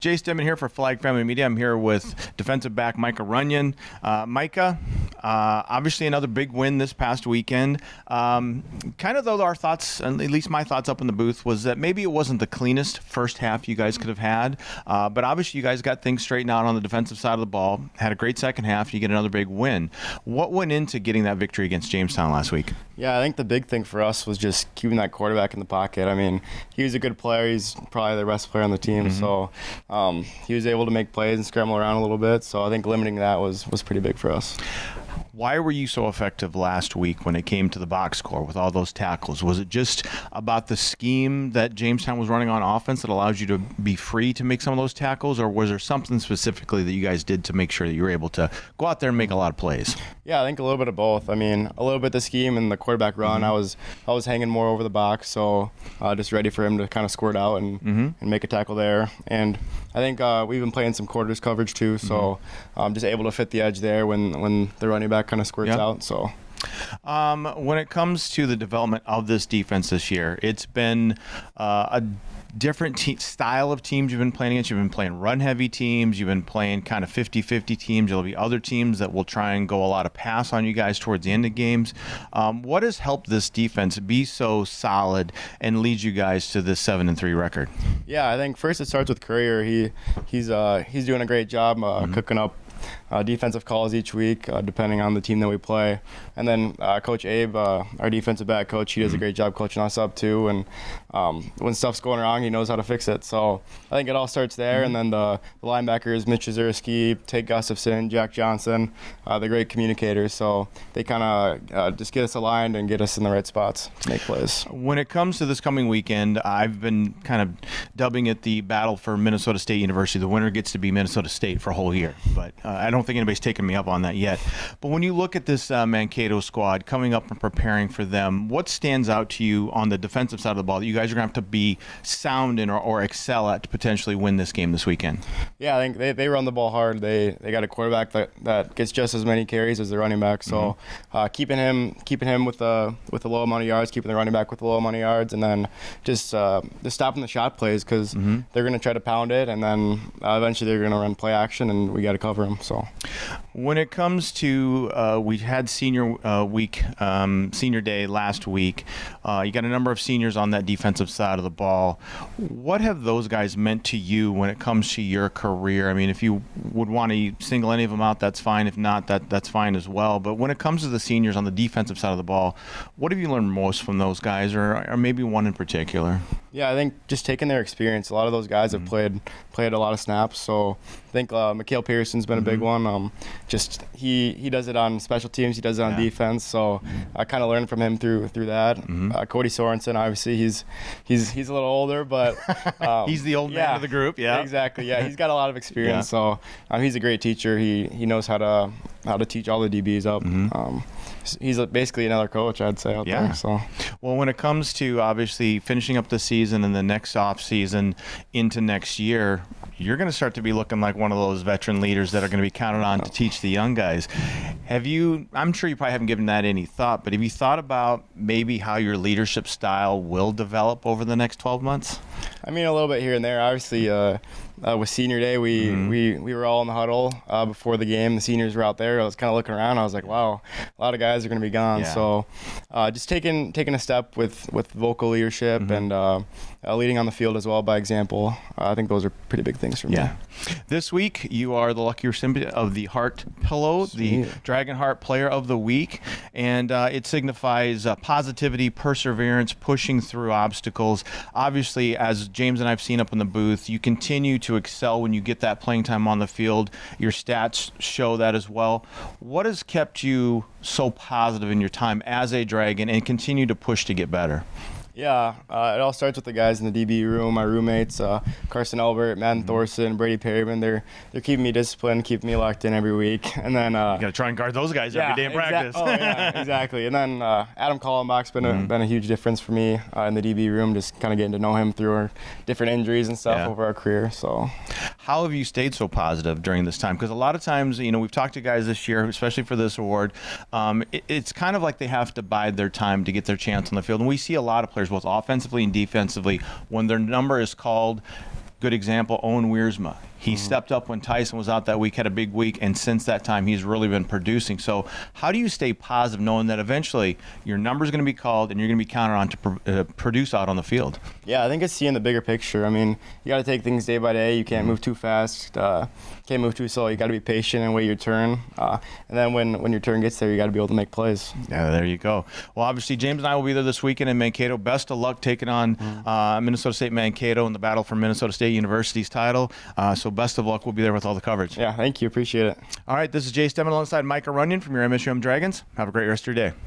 Jace Denman here for Flag Family Media. I'm here with defensive back Micah Runion. Micah, obviously another big win this past weekend. Kind of though our thoughts, at least my thoughts up in the booth, was that maybe it wasn't the cleanest first half you guys could have had. But obviously you guys got things straightened out on the defensive side of the ball. Had a great second half. You get another big win. What went into getting that victory against Jamestown last week? Yeah, I think the big thing for us was just keeping that quarterback in the pocket. I mean, he was a good player. He's probably the best player on the team. So he was able to make plays and scramble around a little bit. So I think limiting that was pretty big for us. Why were you so effective last week when it came to the box score with all those tackles? Was it just about the scheme that Jamestown was running on offense that allows you to be free to make some of those tackles, or was there something specifically that you guys did to make sure that you were able to go out there and make a lot of plays? Yeah, I think a little bit of both. I mean, a little bit the scheme and the quarterback run. I was hanging more over the box, so just ready for him to kind of squirt out and make a tackle there. And I think we've been playing some quarters coverage too, so just able to fit the edge there when the running back kind of squirts out. So. When it comes to the development of this defense this year, it's been a different style of teams you've been playing against. You've been playing run-heavy teams. You've been playing kind of 50-50 teams. There'll be other teams that will try and go a lot of pass on you guys towards the end of games. What has helped this defense be so solid and lead you guys to this 7-3 record? Yeah, I think first it starts with Courier. He's doing a great job cooking up defensive calls each week, depending on the team that we play. And then Coach Abe, our defensive back coach, he does a great job coaching us up too. And when stuff's going wrong, he knows how to fix it. So I think it all starts there. And then the linebackers, Mitch Zerski, Tate Gustafson, Jack Johnson, they're great communicators. So they kind of just get us aligned and get us in the right spots to make plays. When it comes to this coming weekend, I've been kind of dubbing it the battle for Minnesota State University. The winner gets to be Minnesota State for a whole year. But I don't think anybody's taken me up on that yet. But when you look at this Mankato squad coming up and preparing for them, what stands out to you on the defensive side of the ball that you guys are going to have to be sound in or excel at to potentially win this game this weekend? Yeah, I think they run the ball hard. They got a quarterback that gets just as many carries as the running back. So keeping him with a low amount of yards, keeping the running back with a low amount of yards, and then just stopping the shot plays because they're going to try to pound it, and then eventually they're going to run play action, and we got to cover them. So. When it comes to, we had senior week, senior day last week. You got a number of seniors on that defensive side of the ball. What have those guys meant to you when it comes to your career? I mean, if you would want to single any of them out, that's fine. If not, that's fine as well. But when it comes to the seniors on the defensive side of the ball, what have you learned most from those guys, or maybe one in particular? Yeah, I think just taking their experience. A lot of those guys have played a lot of snaps. So I think Mikhail Pearson's been a big one. Just he does it on special teams. He does it on defense. So I kind of learned from him through that. Cody Sorensen, obviously, he's a little older, but he's the old man of the group. Yeah, exactly. Yeah, he's got a lot of experience. So he's a great teacher. He knows how to teach all the DBs up. He's basically another coach, I'd say, out there. So. Well, when it comes to obviously finishing up the season and the next off season into next year, you're going to start to be looking like one of those veteran leaders that are going to be counted on to teach the young guys. I'm sure you probably haven't given that any thought, but have you thought about maybe how your leadership style will develop over the next 12 months? I mean, a little bit here and there. Obviously, with senior day, we were all in the huddle before the game. The seniors were out there. I was kind of looking around. I was like, wow, a lot of guys are going to be gone. Yeah. So just taking a step with vocal leadership and leading on the field as well by example. I think those are pretty big things for me. Yeah. This week, you are the lucky recipient of the Heart Pillow, the Dragon Heart Player of the Week, and it signifies positivity, perseverance, pushing through obstacles. Obviously, as James and I have seen up in the booth, you continue to excel when you get that playing time on the field. Your stats show that as well. What has kept you so positive in your time as a Dragon and continue to push to get better? Yeah, it all starts with the guys in the DB room, my roommates, Carson Albert, Madden Thorson, Brady Perryman. They're keeping me disciplined, keeping me locked in every week. And then you got to try and guard those guys every day in practice. Oh, yeah, exactly. And then Adam Kallenbach's been a huge difference for me in the DB room, just kind of getting to know him through our different injuries and stuff over our career. So, how have you stayed so positive during this time? Because a lot of times, we've talked to guys this year, especially for this award, it's kind of like they have to bide their time to get their chance on the field. And we see a lot of players, both offensively and defensively, when their number is called, good example, Owen Wiersma. He stepped up when Tyson was out that week, had a big week, and since that time, he's really been producing. So how do you stay positive knowing that eventually your number's going to be called and you're going to be counted on to produce out on the field? Yeah, I think it's seeing the bigger picture. I mean, you got to take things day by day. You can't move too fast. Can't move too slow. You got to be patient and wait your turn. And then when your turn gets there, you got to be able to make plays. Yeah, there you go. Well, obviously, James and I will be there this weekend in Mankato. Best of luck taking on Minnesota State Mankato in the battle for Minnesota State University's title. So best of luck. We'll be there with all the coverage. Yeah, thank you. Appreciate it. All right, this is Jace Denman alongside Micah Runion from your MSUM Dragons. Have a great rest of your day.